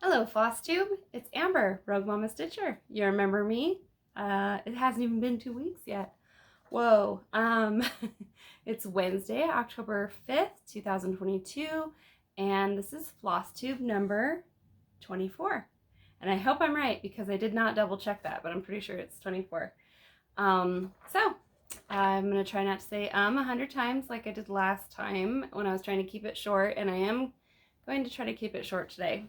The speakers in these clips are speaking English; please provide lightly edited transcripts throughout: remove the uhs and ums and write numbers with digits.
Hello, Flosstube. It's Amber, Rogue Mama Stitcher. You remember me? It hasn't even been 2 weeks yet. Whoa. It's Wednesday, October 5th, 2022, and this is Flosstube number 24. And I hope I'm right because I did not double check that, but I'm pretty sure it's 24. So I'm going to try not to say 100 times like I did last time when I was trying to keep it short, and I am going to try to keep it short today.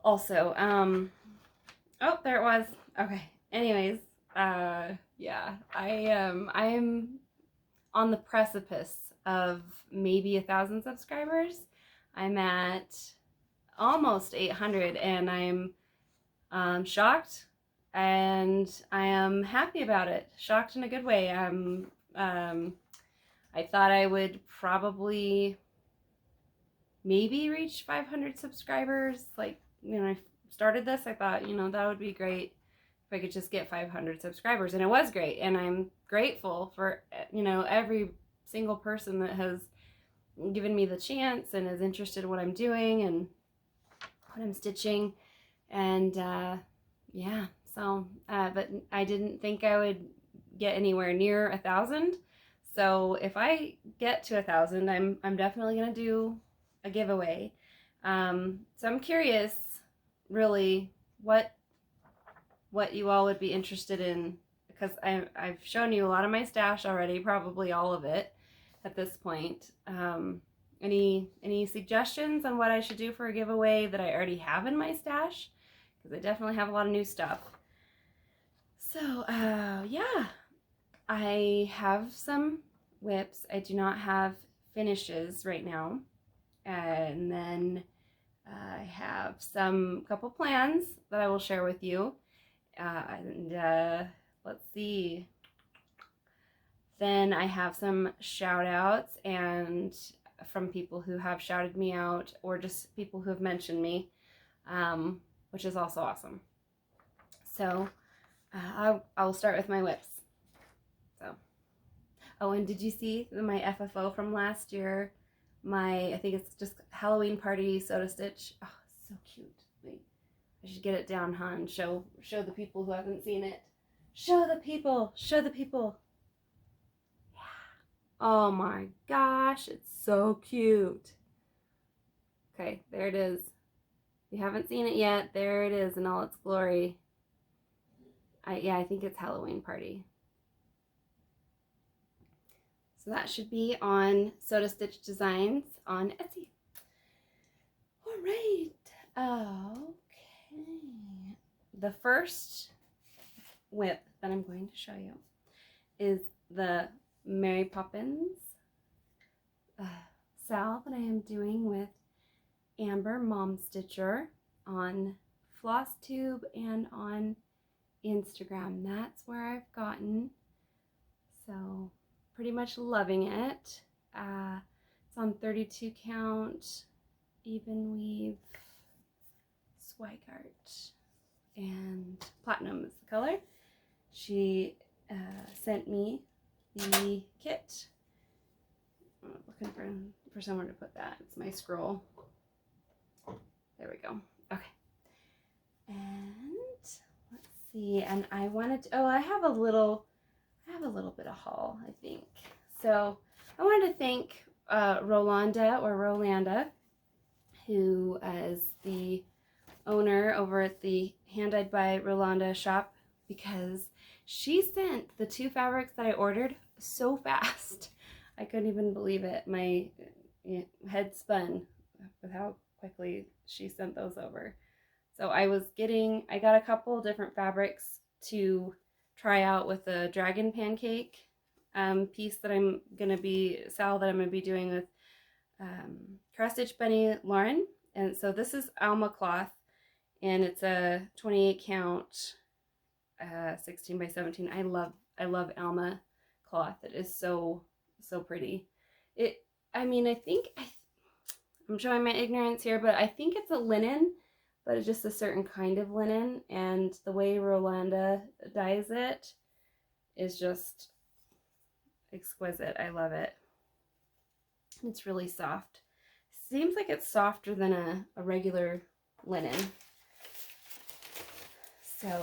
Also, oh, there it was. Okay. Anyways, yeah, I am on the precipice of maybe 1,000 subscribers. I'm at almost 800, and I'm shocked, and I am happy about it. Shocked in a good way. I thought I would probably maybe reach 500 subscribers, like, when I started this, I thought, that would be great if I could just get 500 subscribers. And it was great. And I'm grateful for, every single person that has given me the chance and is interested in what I'm doing and what I'm stitching. And, yeah, so, but I didn't think I would get anywhere near 1,000. So if I get to 1,000, I'm definitely going to do a giveaway. So I'm curious, really, what you all would be interested in, because I've shown you a lot of my stash already, probably all of it at this point. Any suggestions on what I should do for a giveaway that I already have in my stash? Because I definitely have a lot of new stuff. So, yeah, I have some WIPs. I do not have finishes right now. And then I have couple plans that I will share with you. Let's see. Then I have some shout outs and from people who have shouted me out or just people who have mentioned me, which is also awesome. So I'll start with my WIPs. So, oh, and did you see my FFO from last year? I think it's just Halloween party soda stitch. Oh, so cute. Wait, I should get it down, huh? And show the people who haven't seen it. Show the people. Show the people. Yeah. Oh my gosh, it's so cute. Okay, there it is. If you haven't seen it yet, there it is in all its glory. I think it's Halloween party. So that should be on Soda Stitch Designs on Etsy. All right. Okay. The first WIP that I'm going to show you is the Mary Poppins sal that I am doing with Amber Mom Stitcher on Flosstube and on Instagram. That's where I've gotten. So pretty much loving it. It's on 32 count, even weave, Swigart, and platinum is the color. She sent me the kit. I'm looking for somewhere to put that. It's my scroll. There we go. Okay. And let's see. And I wanted to, I have a little bit of haul, I think. So I wanted to thank Rolanda, who is the owner over at the Hand Dyed by Rolanda shop, because she sent the 2 fabrics that I ordered so fast. I couldn't even believe it. My head spun with how quickly she sent those over. So I got a couple different fabrics to try out with the dragon pancake piece that I'm gonna be doing with Cross Stitch Bunny Lauren. And so this is Alma cloth, and it's a 28 count 16 by 17. I love Alma cloth. It is so pretty. I'm showing my ignorance here, but I think it's a linen, but it's just a certain kind of linen, and the way Rolanda dyes it is just exquisite. I love it. It's really soft. Seems like it's softer than a regular linen. So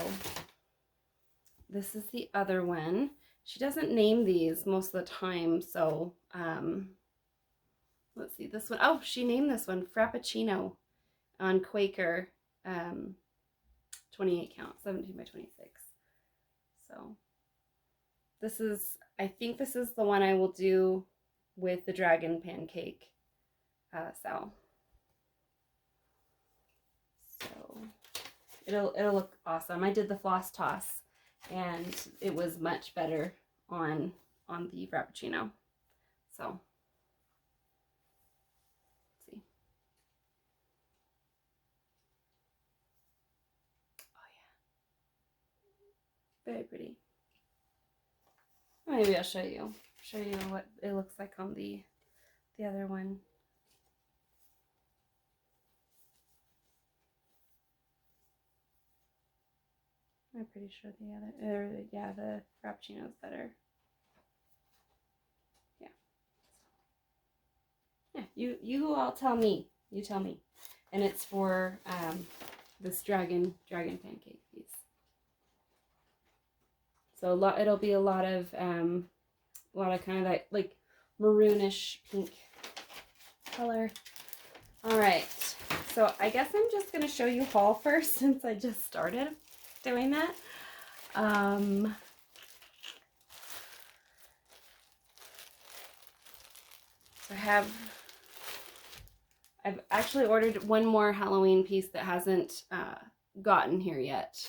this is the other one. She doesn't name these most of the time, so let's see, this one. Oh, she named this one Frappuccino on Quaker, 28 count, 17 by 26. So this is, I think this is the one I will do with the dragon pancake cell. So it'll look awesome. I did the floss toss and it was much better on the Frappuccino. So let's see. Oh yeah. Very pretty. Maybe I'll show you what it looks like on the other one. I'm pretty sure the Frappuccino is better. Yeah. Yeah, you all tell me. You tell me. And it's for this dragon pancake piece. So it'll be a lot of kind of that like maroonish pink color. All right. So I guess I'm just gonna show you haul first since I just started doing that. So I've actually ordered one more Halloween piece that hasn't gotten here yet.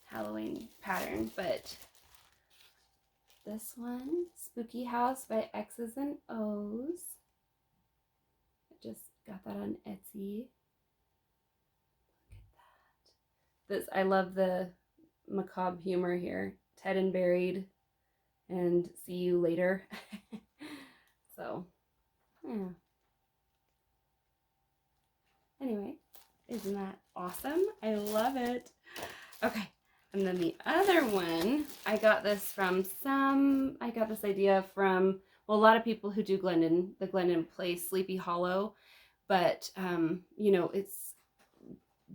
Halloween pattern, but this one, Spooky House by X's and O's. I just got that on Etsy. I love the macabre humor here. Ted and Buried and See You Later. So, yeah. Anyway, isn't that awesome? I love it. Okay, and then the other one, I got this idea from, well, a lot of people who do the Glendon Place Sleepy Hollow, but, you know, it's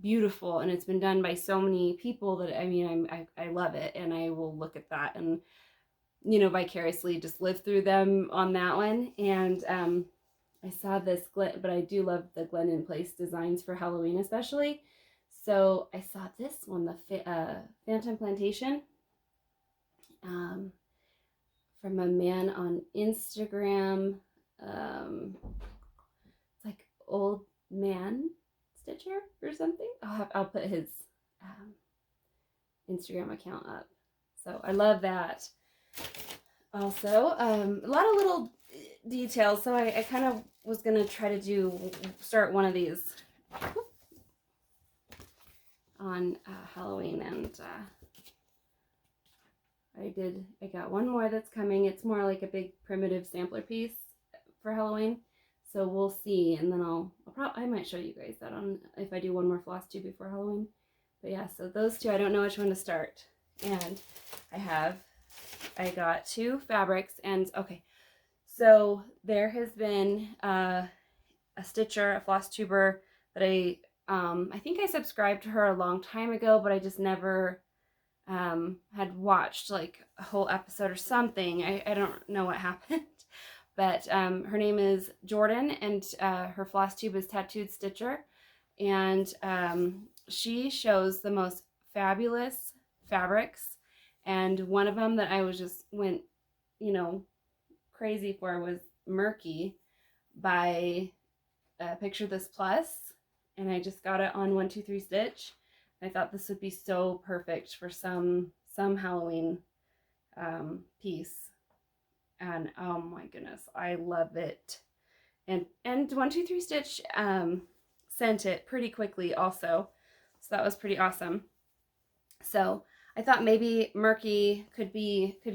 beautiful and it's been done by so many people that I love it, and I will look at that and, you know, vicariously just live through them on that one. And I saw this, but I do love the Glendon Place designs for Halloween especially. So I saw this one, the Phantom Plantation, from a man on Instagram. It's like Old Man Stitcher or something. I'll put his Instagram account up. So I love that. Also, a lot of little details. So I kind of was gonna try to start one of these on Halloween, and I got one more that's coming. It's more like a big primitive sampler piece for Halloween. So we'll see, and then I might show you guys that on if I do one more Flosstube before Halloween. But yeah, so those two, I don't know which one to start. And I got two fabrics, and okay, so there has been a stitcher, a Flosstuber that I think I subscribed to her a long time ago, but I just never had watched like a whole episode or something. I don't know what happened. But her name is Jordan, and her Flosstube is Tattooed Stitcher. And she shows the most fabulous fabrics. And one of them that I went, you know, crazy for was Murky by Picture This Plus. And I just got it on 1-2-3 Stitch. I thought this would be so perfect for some Halloween piece. And oh my goodness, I love it. And 1-2-3 Stitch sent it pretty quickly also, so that was pretty awesome. So I thought maybe Murky could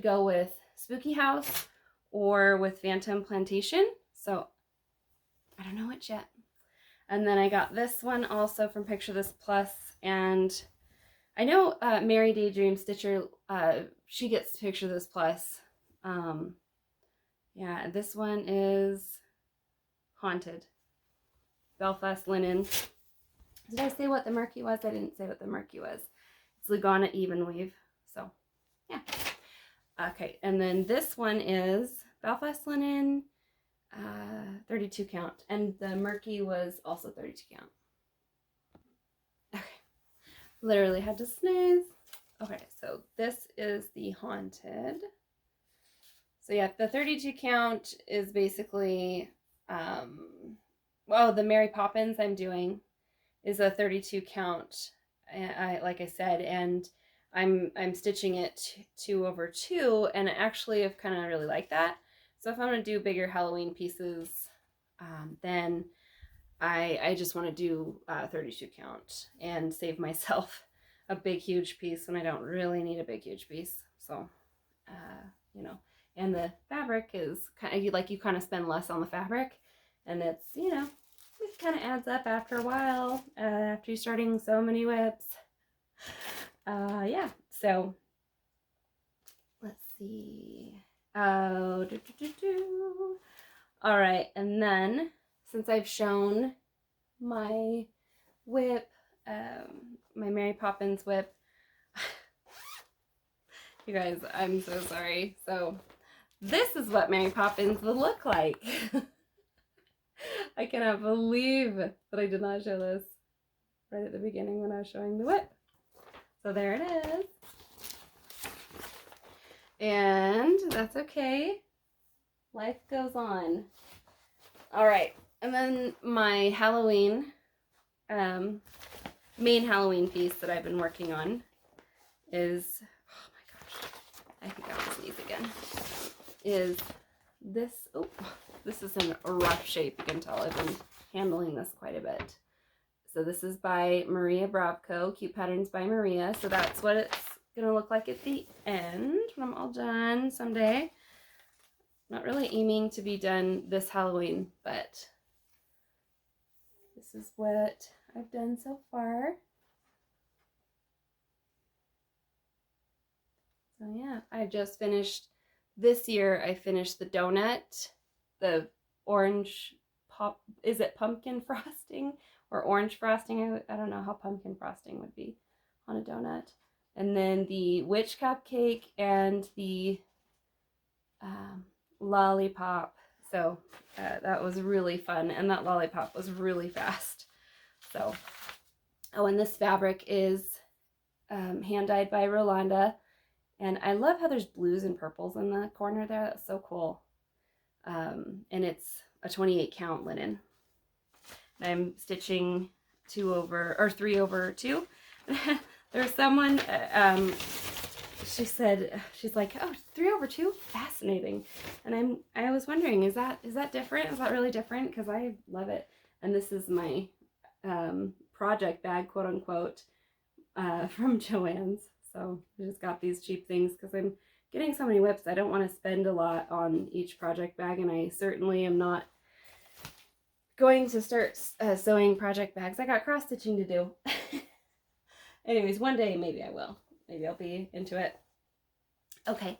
go with Spooky House or with Phantom Plantation. So I don't know which yet. And then I got this one also from Picture This Plus, and I know Mary Daydream Stitcher, she gets Picture This Plus. Yeah, this one is Haunted. Belfast Linen. Did I say what the murky was? I didn't say what the murky was. It's Lugana Even Weave. So, yeah. Okay, and then this one is Belfast Linen, 32 count. And the murky was also 32 count. Okay. Literally had to sneeze. Okay, so this is the Haunted. So yeah, the 32 count is basically, well, the Mary Poppins I'm doing is a 32 count, like I said, and I'm stitching it 2/2, and actually I've kind of really like that. So if I'm going to do bigger Halloween pieces, then I just want to do 32 count and save myself a big huge piece when I don't really need a big huge piece. So, you know, and the fabric is kind of like, you kind of spend less on the fabric, and it's, you know, it kind of adds up after a while, after you're starting so many WIPs. Yeah, so let's see. Oh, all right, and then since I've shown my WIP, my Mary Poppins WIP, you guys, I'm so sorry. So this is what Mary Poppins would look like. I cannot believe that I did not show this right at the beginning when I was showing the WIP. So there it is. And that's okay. Life goes on. All right. And then my Halloween, main Halloween piece that I've been working on is, oh my gosh, I think I will sneeze again, is this. Oh, this is in a rough shape. You can tell I've been handling this quite a bit. So this is by Maria Bravko, Cute Patterns by Maria. So that's what it's gonna look like at the end when I'm all done someday. Not really aiming to be done this Halloween, but this is what I've done so far. So yeah, I just finished, this year I finished the donut, the orange pop, is it pumpkin frosting or orange frosting? I don't know how pumpkin frosting would be on a donut. And then the witch cupcake and the lollipop. So that was really fun, and that lollipop was really fast. So, oh, and this fabric is hand dyed by Rolanda, and I love how there's blues and purples in the corner there. That's so cool. And it's a 28 count linen. I'm stitching 3/2. There's someone, she's like, oh, 3/2, fascinating. And I was wondering, is that different? Is that really different? Because I love it. And this is my project bag, quote unquote, from Joann's. So I just got these cheap things because I'm getting so many WIPs. I don't want to spend a lot on each project bag, and I certainly am not going to start sewing project bags. I got cross stitching to do. Anyways, one day maybe I will. Maybe I'll be into it. Okay,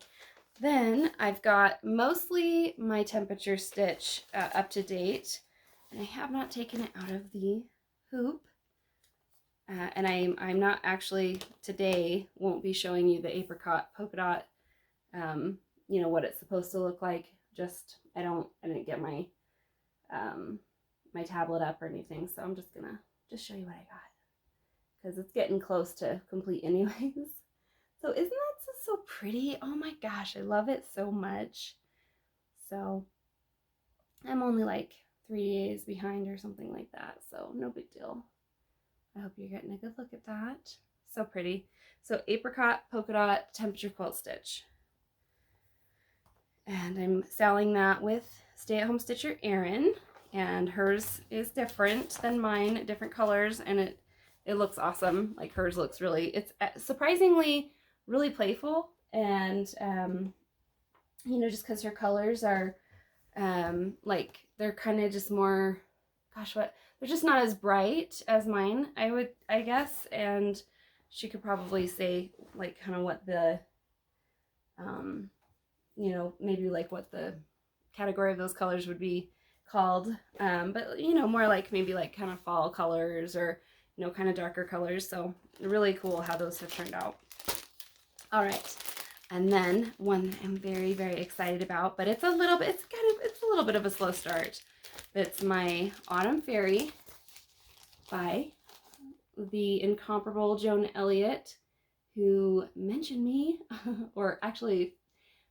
then I've got mostly my temperature stitch up to date, and I have not taken it out of the hoop. And I'm not actually, today, won't be showing you the apricot polka dot, you know, what it's supposed to look like. Just, I didn't get my, my tablet up or anything, so I'm just gonna show you what I got, because it's getting close to complete anyways. So isn't that so pretty? Oh my gosh, I love it so much. So I'm only like 3 days behind or something like that, so no big deal. I hope you're getting a good look at that. So pretty. So apricot polka dot temperature quilt stitch. And I'm selling that with stay-at-home stitcher Erin, and hers is different than mine, different colors, and it looks awesome. Like hers looks really, it's surprisingly really playful, and you know, just because her colors are like, they're kind of just more, gosh, they're just not as bright as mine, I guess. And she could probably say like kind of what the you know, maybe like what the category of those colors would be called, but you know, more like maybe like kind of fall colors, or kind of darker colors. So really cool how those have turned out. All right. And then one I'm very, very excited about, but it's a little bit of a slow start. It's my Autumn Fairy by the incomparable Joan Elliott, who mentioned me, or actually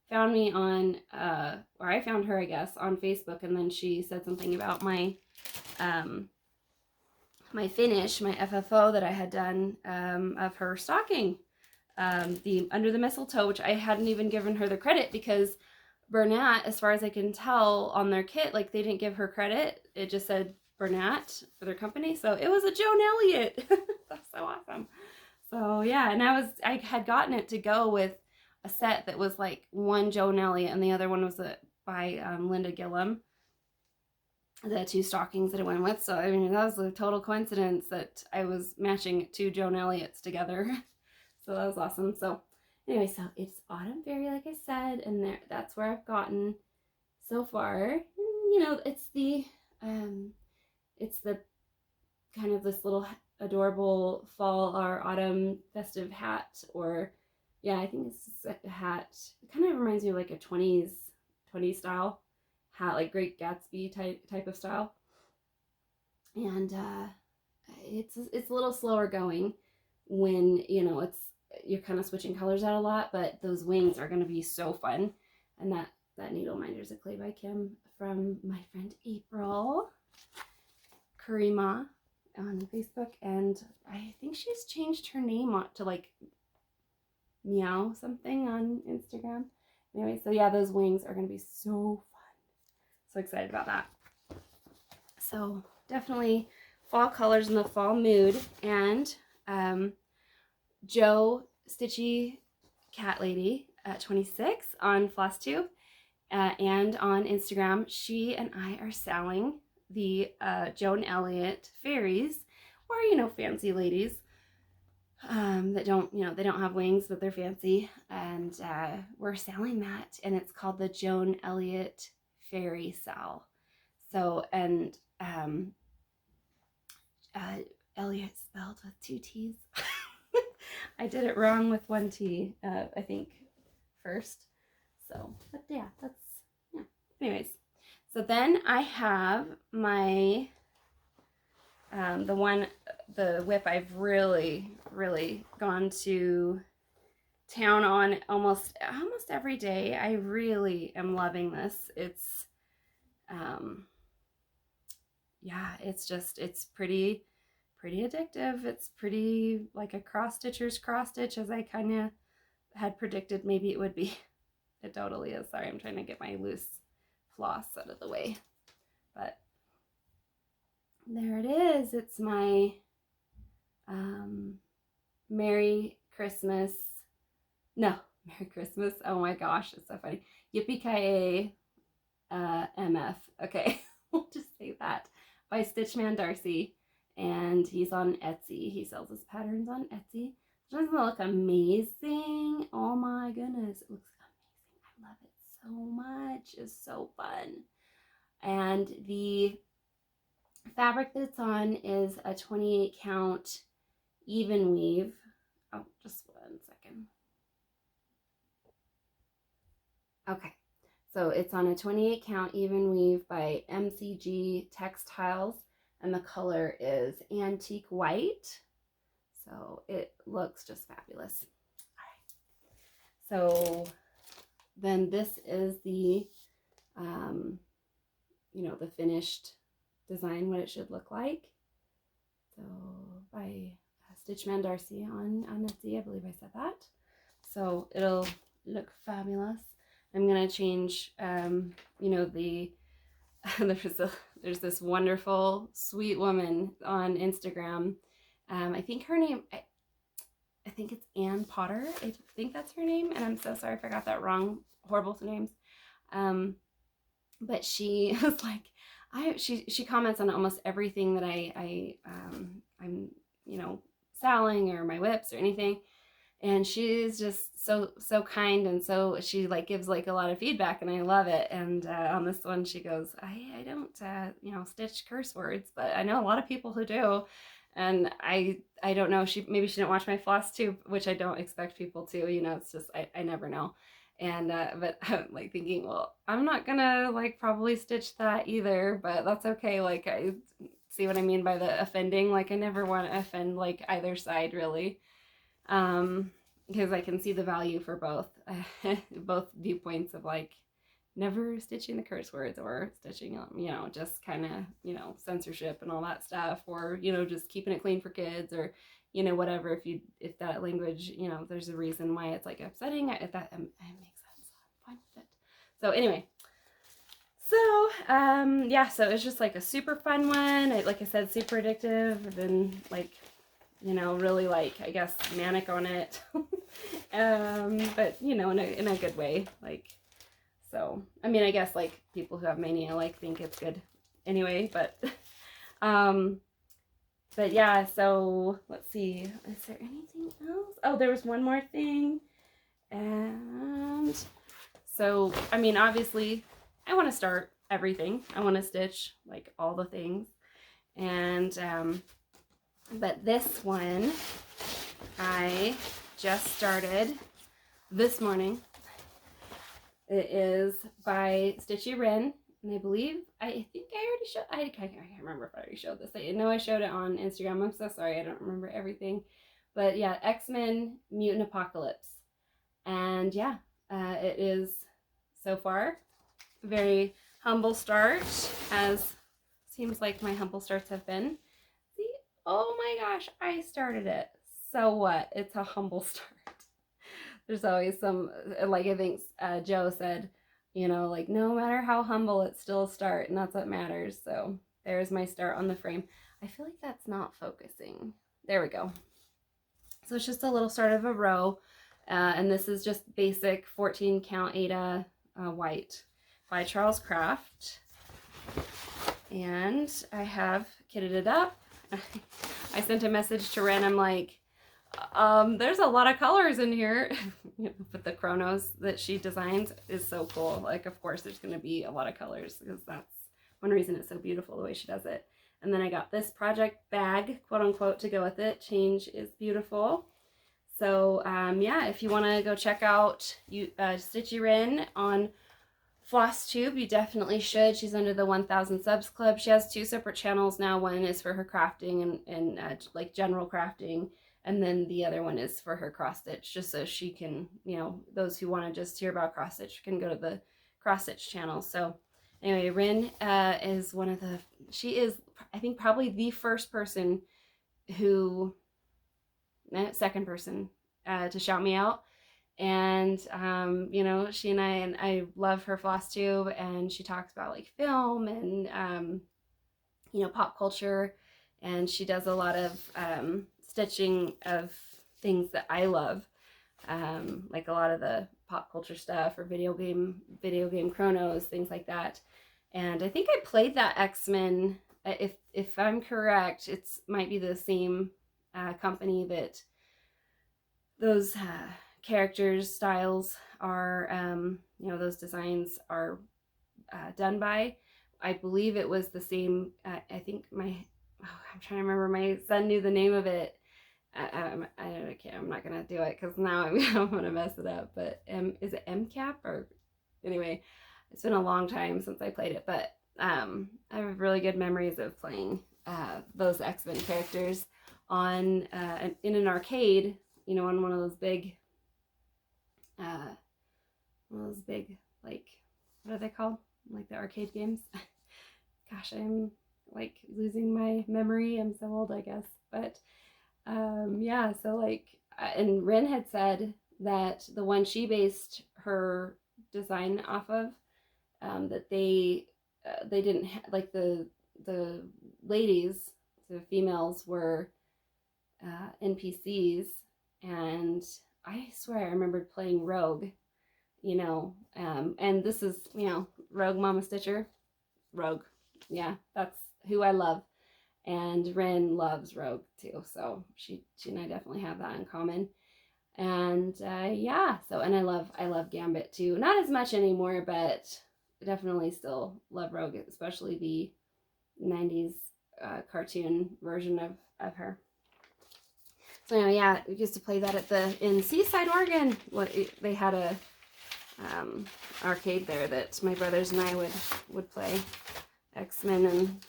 found me on, or I found her, I guess, on Facebook, and then she said something about my my finish, my FFO that I had done of her stocking, the Under the Mistletoe, which I hadn't even given her the credit because Bernat, as far as I can tell on their kit, like they didn't give her credit. It just said Bernat for their company. So it was a Joan Elliott. That's so awesome. So yeah, and I had gotten it to go with a set that was like one Joan Elliott and the other one was by Linda Gillum. The two stockings that I went with. So I mean, that was a total coincidence that I was matching two Joan Elliott's together. So that was awesome. So anyway, so it's Autumn Fairy, like I said, and that's where I've gotten so far. You know, it's the kind of this little adorable fall or autumn festive hat, or yeah, I think it's a hat. It kind of reminds me of like a 20s style hat, like Great Gatsby type of style. And it's a little slower going when, you know, you're kind of switching colors out a lot, but those wings are going to be so fun. And that needle minder is a clay by Kim from my friend April Karima on Facebook, and I think she's changed her name to like Meow something on Instagram. Anyway, so yeah, those wings are going to be so fun. So excited about that. So definitely fall colors in the fall mood. And Joe Stitchy Cat Lady at 26 on Flosstube and on Instagram, she and I are selling the Joan Elliott fairies, or, you know, fancy ladies that don't, you know, they don't have wings, but they're fancy. And we're selling that, and it's called the Joan Elliott Fairy Cell. So, and Elliott spelled with 2 T's. I did it wrong with 1 T, I think, first. So, but yeah, that's, yeah. Anyways, so then I have my, the WIP I've really, really gone to town on almost every day. I really am loving this. It's, yeah, it's pretty addictive. It's pretty like a cross-stitcher's cross-stitch, as I kind of had predicted maybe it would be. It totally is. Sorry, I'm trying to get my loose floss out of the way. But there it is. It's my Merry Christmas. Oh my gosh, it's so funny. Yippee-ki-yay MF. Okay, we'll just say that. By Stitch Man Darcy. And he's on Etsy. He sells his patterns on Etsy. Doesn't it look amazing? Oh my goodness, it looks amazing. I love it so much. It's so fun. And the fabric that it's on is a 28 count even weave. Oh, just 1 second. Okay, so it's on a 28 count even weave by MCG Textiles, and the color is antique white. So it looks just fabulous. All right. So then this is the, you know, the finished design, what it should look like. So by Stitch Man Darcy on Etsy, I believe I said that. So it'll look fabulous. I'm gonna change, you know, there's this wonderful, sweet woman on Instagram. I think her name, I think it's Ann Potter. I think that's her name, and I'm so sorry if I got that wrong. Horrible names. But she was like, she comments on almost everything that I'm, you know, selling or my WIPs or anything. And she's just so kind, and so she like gives like a lot of feedback, and I love it. And on this one she goes, I don't you know, stitch curse words, but I know a lot of people who do. And I don't know, maybe she didn't watch my Flosstube, which I don't expect people to, you know, it's just, I never know. And, but I'm like thinking, well, I'm not gonna like probably stitch that either, but that's okay. Like, I see what I mean by the offending. Like, I never want to offend like either side really. Because I can see the value for both, both viewpoints of like never stitching the curse words or stitching, you know, just kind of, you know, censorship and all that stuff, or, you know, just keeping it clean for kids, or, you know, whatever. If that language, you know, there's a reason why it's like upsetting, if that it makes sense, I'm fine with it. So anyway, so yeah, so it's just like a super fun one. Like I said, super addictive. I've been like, you know, really like, I guess, manic on it. But you know, in a good way. Like, so I mean, I guess like people who have mania like think it's good anyway, but yeah, so let's see, is there anything else? Oh, there was one more thing. And so I mean, obviously I want to start everything. I want to stitch like all the things. And but this one I just started this morning. It is by Stitchy Rin, and I believe, I think I already showed, I can't remember if I already showed this. I know I showed it on Instagram. I'm so sorry, I don't remember everything. But yeah, X-Men Mutant Apocalypse. And yeah, it is so far a very humble start, as seems like my humble starts have been. See, oh my gosh, I started it. So what? It's a humble start. There's always some, like I think Joe said, you know, like no matter how humble, it's still a start, and that's what matters. So there's my start on the frame. I feel like that's not focusing. There we go. So it's just a little start of a row, and this is just basic 14 count Ada white by Charles Craft. And I have kitted it up. I sent a message to Ren. I'm like, there's a lot of colors in here. But the chronos that she designs is so cool. Like, of course there's going to be a lot of colors, because that's one reason it's so beautiful the way she does it. And then I got this project bag, quote unquote, to go with it. Change is beautiful. So yeah, if you want to go check out Stitchy Rin on Flosstube, you definitely should. She's under the 1000 subs club. She has 2 separate channels now. One is for her crafting and like general crafting, and then the other one is for her cross stitch, just so she can, you know, those who want to just hear about cross stitch can go to the cross stitch channel. So anyway, Rin is one of the, she is, I think, probably the first person who, second person to shout me out. And you know, she and I love her Flosstube, and she talks about like film and you know, pop culture, and she does a lot of stitching of things that I love, like a lot of the pop culture stuff, or video game chronos, things like that. And I think I played that X-Men, if I'm correct, it's might be the same company that those characters styles are, you know, those designs are done by. I believe it was the same. I think I'm trying to remember, my son knew the name of it. I'm not gonna do it, because now I'm gonna mess it up. But is it MCAP, or anyway, it's been a long time since I played it, but I have really good memories of playing those X-Men characters on in an arcade, you know, on one of those big like, what are they called? Like the arcade games. Gosh, I'm like losing my memory. I'm so old, I guess. But yeah, so like, and Rin had said that the one she based her design off of, that they didn't like the ladies, the females were NPCs, and I swear I remembered playing Rogue, you know, and this is, you know, Rogue Mama Stitcher, Rogue, yeah, that's who I love. And Rin loves Rogue too, so she and I definitely have that in common. And yeah, so, and I love Gambit too, not as much anymore, but definitely still love Rogue, especially the 90s cartoon version of her. So anyway, yeah, we used to play that in Seaside, Oregon. They had a arcade there that my brothers and I would play X-Men and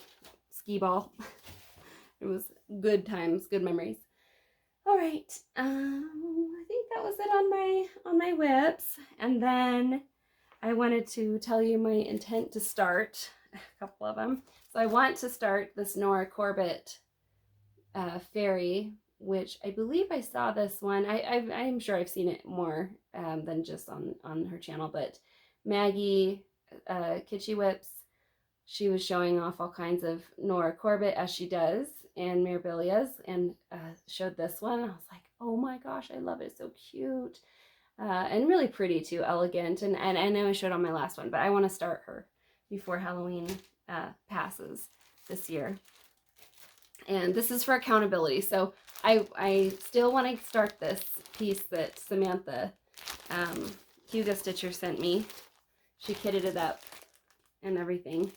skee-ball. It was good times, good memories. All right, I think that was it on my WIPs, and then I wanted to tell you my intent to start a couple of them. So I want to start this Nora Corbett fairy, which I believe I saw this one. I'm sure I've seen it more than just on her channel, but Maggie Kitschy Whips, she was showing off all kinds of Nora Corbett as she does and Mirabilias, and showed this one. I was like, oh my gosh, I love it. It's so cute. And really pretty too, elegant. And I know I showed on my last one, but I want to start her before Halloween passes this year. And this is for accountability. So I still want to start this piece that Samantha Hugo Stitcher sent me. She kitted it up and everything.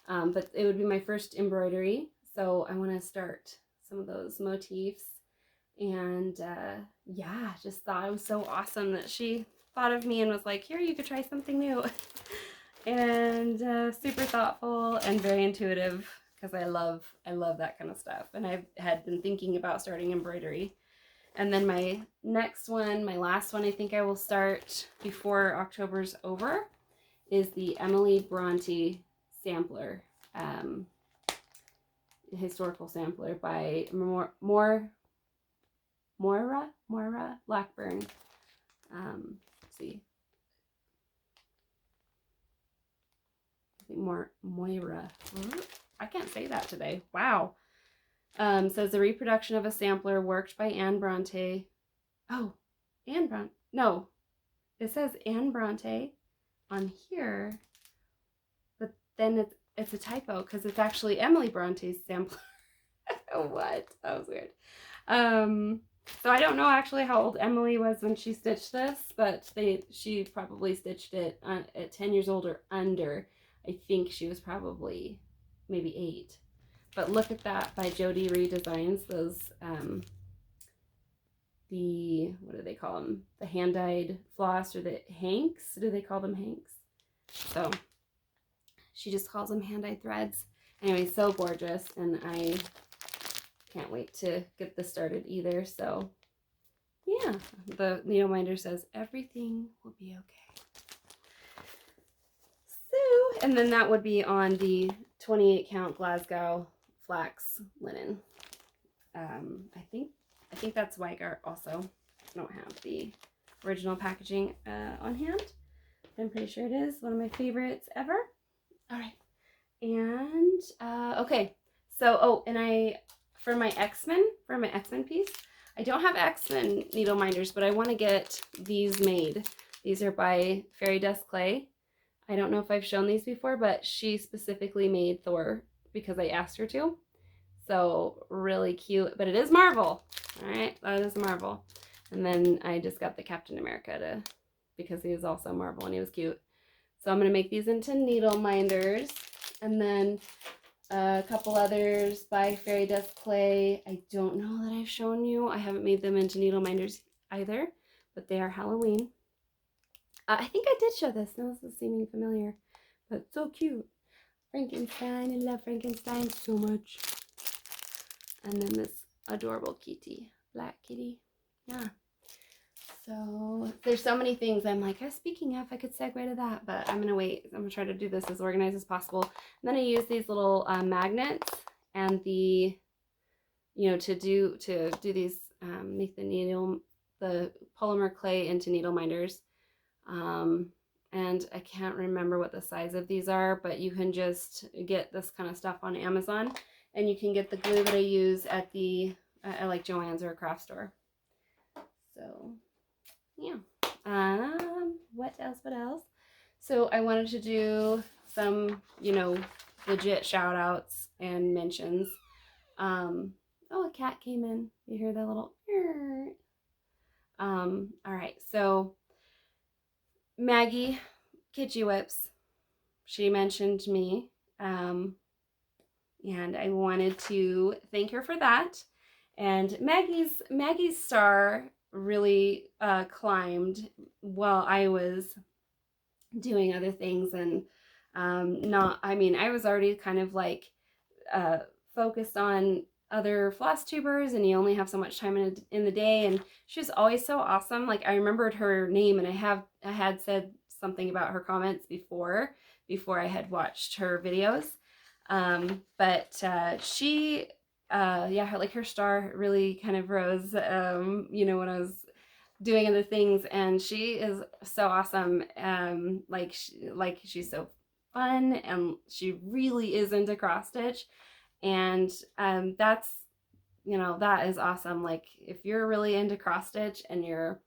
But it would be my first embroidery. So I want to start some of those motifs. And yeah, just thought it was so awesome that she thought of me and was like, here, you could try something new. And super thoughtful and very intuitive, because I love that kind of stuff. And I had been thinking about starting embroidery. And then my next one, my last one, I think I will start before October's over, is the Emily Bronte sampler, historical sampler by Moira Blackburn. Let's see. I think Moira. I can't say that today. Wow. Says a reproduction of a sampler worked by Anne Bronte. Oh, Anne Bronte. No, it says Anne Bronte on here, but then it's a typo because it's actually Emily Bronte's sampler. What? That was weird. So I don't know actually how old Emily was when she stitched this, but she probably stitched it at 10 years old or under. I think she was probably maybe 8. But look at that by Jody Redesigns. Those, what do they call them? The hand-dyed floss, or the hanks? Do they call them hanks? So she just calls them hand-dyed threads. Anyway, so gorgeous, and I can't wait to get this started either. So yeah, the needle minder says everything will be okay. So, and then that would be on the 28 count Glasgow flax linen. I think that's Weigart also. I don't have the original packaging on hand. I'm pretty sure it is one of my favorites ever. All right, and okay, so and for my X-Men piece, I don't have X-Men needle minders, but I want to get these made. These are by Fairy Dust Clay. I don't know if I've shown these before, but she specifically made Thor because I asked her to. So really cute, but it is Marvel. All right, that is Marvel. And then I just got the Captain America because he was also Marvel and he was cute. So I'm going to make these into needle minders. And then a couple others by Fairy Dust Clay. I don't know that I've shown you. I haven't made them into needle minders either, but they are Halloween. I think I did show this. Now this is seeming familiar, but so cute. Frankenstein. I love Frankenstein so much. And then this adorable kitty, black kitty. Yeah. So there's so many things. I'm like, speaking of, I could segue to that, but I'm going to wait. I'm going to try to do this as organized as possible. And then I use these little magnets and the, to do these, make the polymer clay into needle minders. And I can't remember what the size of these are, but you can just get this kind of stuff on Amazon, and you can get the glue that I use at I like Joann's or a craft store. So yeah. What else? So I wanted to do some, legit shout outs and mentions. Oh, a cat came in. You hear that little all right, so Maggie Kitschy Whips, she mentioned me and I wanted to thank her for that. And Maggie's star really climbed while I was doing other things, and I was already kind of like focused on other floss tubers, and you only have so much time in the day, and she was always so awesome. Like, I remembered her name, and I had said something about her comments before I had watched her videos. But she her star really kind of rose when I was doing other things, and she is so awesome. She's so fun, and she really is into cross stitch, and that is awesome. Like, if you're really into cross stitch and you're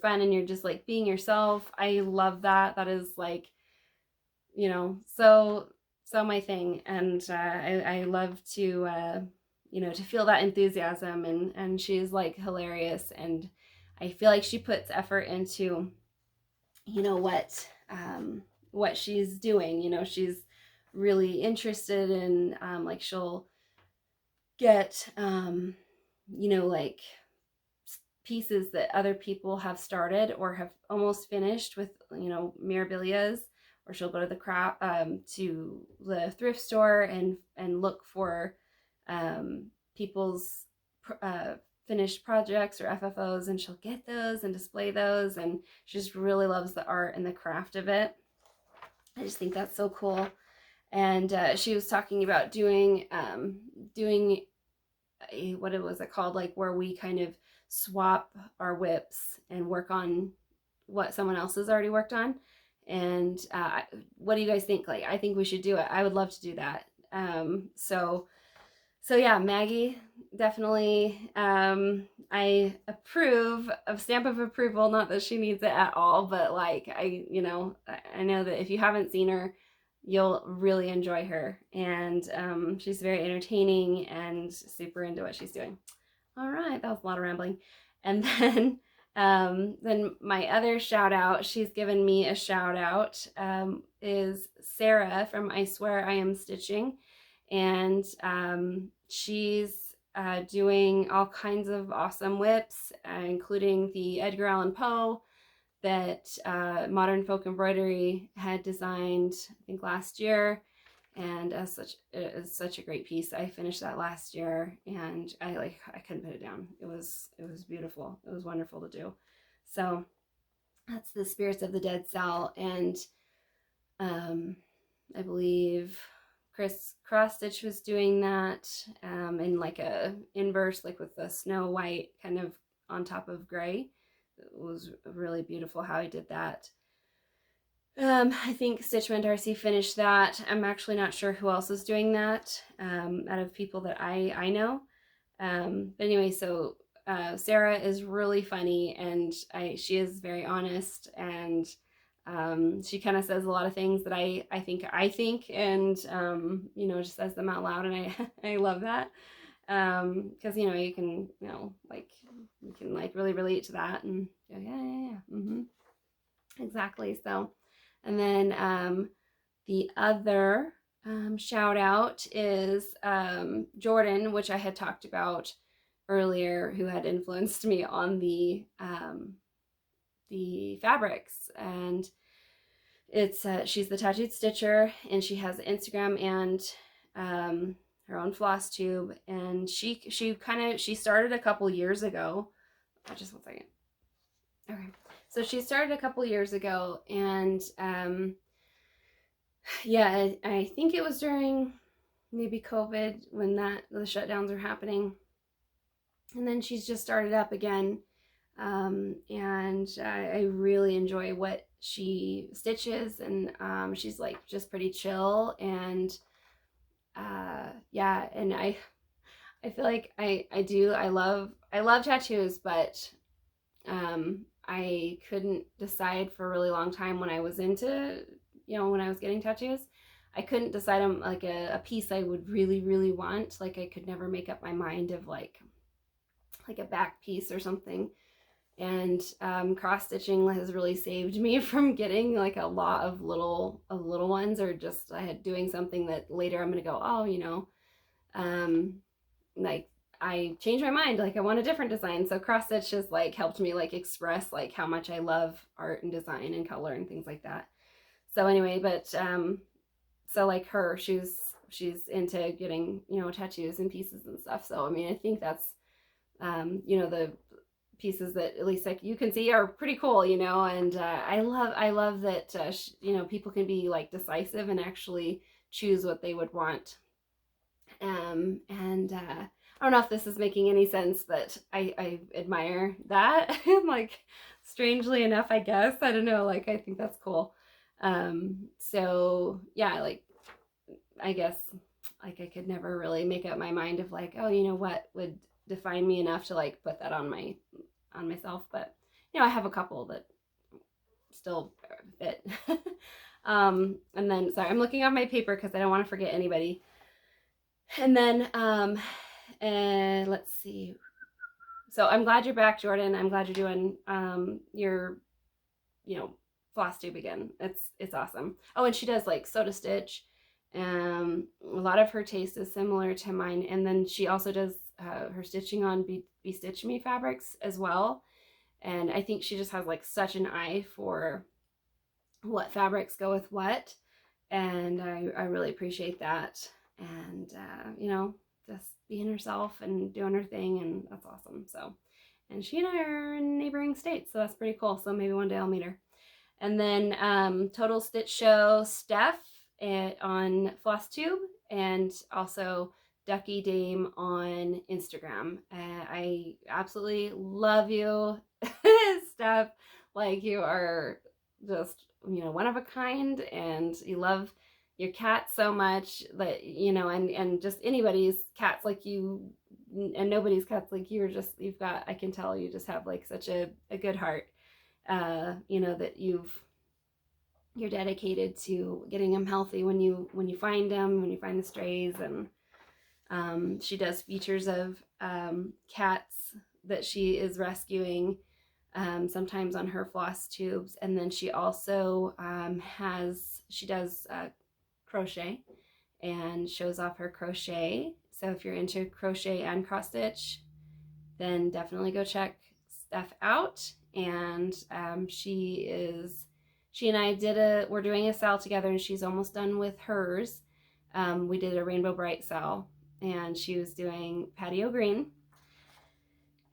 fun and you're just like being yourself, I love that. That is like, so my thing. And I love to to feel that enthusiasm, and she's like hilarious, and I feel like she puts effort into what she's doing. She's really interested in like, she'll get like pieces that other people have started or have almost finished with mirabilias, or she'll go to the thrift store and look for people's finished projects or FFOs, and she'll get those and display those, and she just really loves the art and the craft of it. I just think that's so cool. And she was talking about doing what it was called, like, where we kind of swap our WIPs and work on what someone else has already worked on. And what do you guys think? Like, I think we should do it. I would love to do that. So yeah, Maggie, definitely, I approve of stamp of approval. Not that she needs it at all, but like, I know that if you haven't seen her, you'll really enjoy her. And she's very entertaining and super into what she's doing. All right, that was a lot of rambling. And then my other shout out, she's given me a shout out, is Sarah from I Swear I Am Stitching. And she's doing all kinds of awesome WIPs, including the Edgar Allan Poe that Modern Folk Embroidery had designed, I think, last year. And it's such a great piece. I finished that last year, and I couldn't put it down. It was beautiful. It was wonderful to do. So that's the Spirits of the Dead Cell, and I believe Chris Cross Stitch was doing that in like a inverse, like with the snow white kind of on top of gray. It was really beautiful how he did that. I think Man Darcy finished that. I'm actually not sure who else is doing that out of people that I know. But anyway, so Sarah is really funny, and she is very honest, and she kind of says a lot of things that I think, and just says them out loud, and I love that, because you can really relate to that, and go, yeah, exactly. So, and then the other shout out is Jordan, which I had talked about earlier, who had influenced me on the fabrics. And it's she's the Tattooed Stitcher, and she has Instagram and her own Flosstube, and she started a couple years ago. Just one second. Okay, so she started a couple years ago, and yeah, I think it was during maybe COVID when the shutdowns were happening, and then she's just started up again. And I really enjoy what she stitches, and she's like just pretty chill, and yeah, and I feel like I love tattoos, but I couldn't decide for a really long time when I was into, when I was getting tattoos. I couldn't decide on like a piece I would really want. Like, I could never make up my mind of like a back piece or something. And cross stitching has really saved me from getting like a lot of little ones, or just doing something that later I'm gonna go, oh, you know, like I changed my mind, like I want a different design. So cross stitch has like helped me like express like how much I love art and design and color and things like that. So anyway, but so like her, she's into getting, you know, tattoos and pieces and stuff. So I mean, I think that's you know, the pieces that at least like you can see are pretty cool, you know. And I love that you know, people can be like decisive and actually choose what they would want. And I don't know if this is making any sense, but I admire that. Like, strangely enough, I guess, I don't know, like I think that's cool. So yeah, like I guess like I could never really make up my mind of like, oh, you know, what would define me enough to like put that on myself. But you know, I have a couple that still fit. And then sorry, I'm looking on my paper because I don't want to forget anybody. And then let's see. So I'm glad you're back, Jordan. I'm glad you're doing your, you know, Flosstube again. It's awesome. Oh, and she does like soda stitch. A lot of her taste is similar to mine. And then she also does her stitching on Be Stitch Me fabrics as well. And I think she just has like such an eye for what fabrics go with what. And I really appreciate that. And you know, just being herself and doing her thing, and that's awesome. So, and she and I are in neighboring states, so that's pretty cool. So maybe one day I'll meet her. And then Total Stitch Show Steph on Flosstube, and also Ducky Dame on Instagram. I absolutely love you, Steph. Like, you are just, you know, one of a kind, and you love your cat so much that, you know, and just anybody's cats like you, and nobody's cats like you, are just, you've got, I can tell you just have like such a good heart. You know, that you're dedicated to getting them healthy when you find them, when you find the strays. And she does features of cats that she is rescuing, sometimes on her Flosstubes. And then she also she does crochet and shows off her crochet. So if you're into crochet and cross stitch, then definitely go check Steph out. And she and I we're doing a sale together, and she's almost done with hers. We did a Rainbow Bright sale, and she was doing patio green.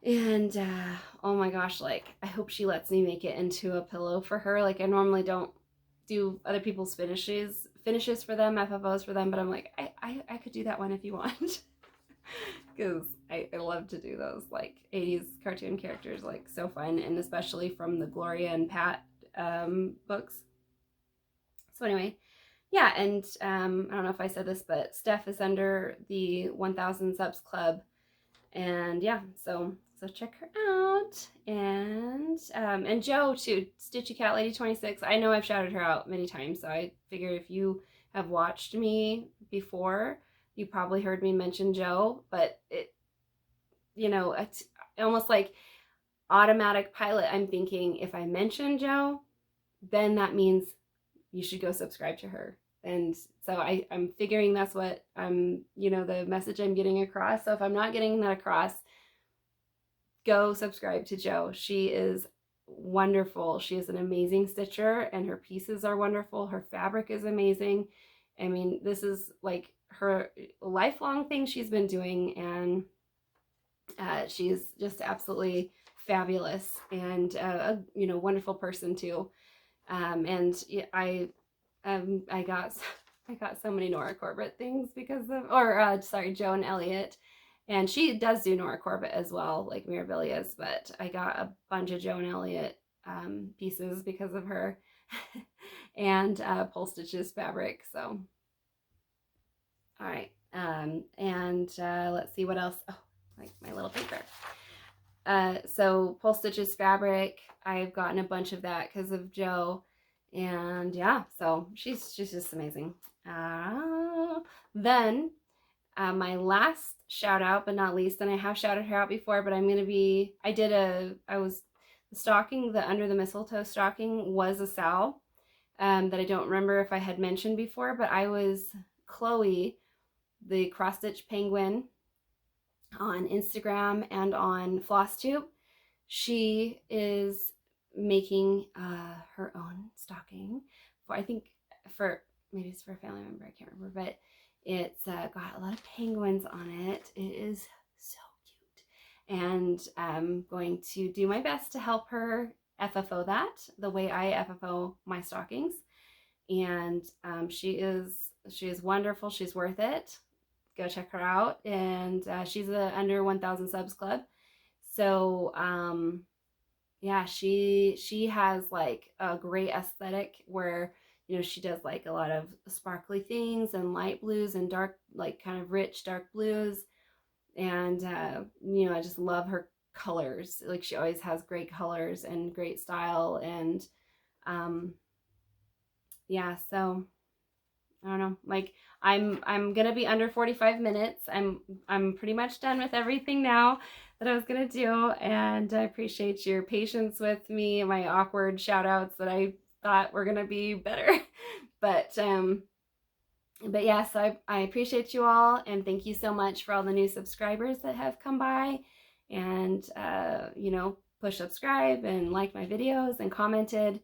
And oh my gosh, like I hope she lets me make it into a pillow for her. Like, I normally don't do other people's finishes for them, FFOs for them, but I'm like, I could do that one if you want. Because I love to do those like 80s cartoon characters, like so fun, and especially from the Gloria and Pat books. So anyway, yeah, and I don't know if I said this, but Steph is under the 1000 subs club, and yeah, so check her out. And Joe too, Stitchy Cat Lady 26. I know I've shouted her out many times, so I figured if you have watched me before, you probably heard me mention Joe. But it, you know, it's almost like automatic pilot. I'm thinking, if I mention Joe, then that means you should go subscribe to her. And so I'm figuring that's what you know, the message I'm getting across. So if I'm not getting that across, go subscribe to Joe. She is wonderful. She is an amazing stitcher, and her pieces are wonderful. Her fabric is amazing. I mean, this is like her lifelong thing she's been doing, and she's just absolutely fabulous, and a, you know, wonderful person too. And I got so many Nora Corbett things because of, or sorry, Joe and Elliot. And she does do Nora Corbett as well, like Mirabilia's, but I got a bunch of Joe and Elliot pieces because of her. And Pole Stitch's fabric. So, all right. And let's see what else. Oh, like my little paper. So Pole Stitch's fabric, I've gotten a bunch of that because of Joe. And yeah, so she's just amazing. Then my last shout out, but not least, and I have shouted her out before, but I'm going to be, stocking, the under the mistletoe stocking, was a sow that I don't remember if I had mentioned before, but I was Chloe, the cross stitch penguin, on Instagram and on Flosstube. She is making her own stocking for, I think, for maybe it's for a family member, I can't remember, but it's got a lot of penguins on it. It is so cute, and I'm going to do my best to help her FFO that the way I FFO my stockings. And she is wonderful. She's worth it. Go check her out. And she's a under 1,000 subs club. So yeah, she has like a great aesthetic where, you know, she does like a lot of sparkly things and light blues and dark, like kind of rich dark blues. And you know, I just love her colors. Like, she always has great colors and great style. And yeah, so I don't know, like I'm gonna be under 45 minutes. I'm pretty much done with everything now that I was gonna do, and I appreciate your patience with me, my awkward shout outs that I thought were gonna be better. But yeah, so I appreciate you all, and thank you so much for all the new subscribers that have come by and you know, push subscribe and like my videos and commented.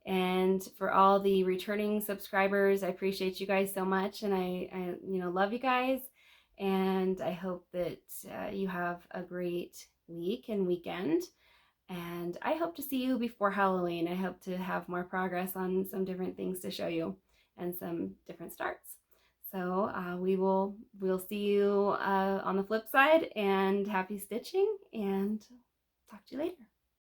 And for all the returning subscribers, I appreciate you guys so much, and I you know, love you guys, and I hope that you have a great week and weekend, and I hope to see you before Halloween. I hope to have more progress on some different things to show you and some different starts. So we'll see you on the flip side, and happy stitching, and talk to you later.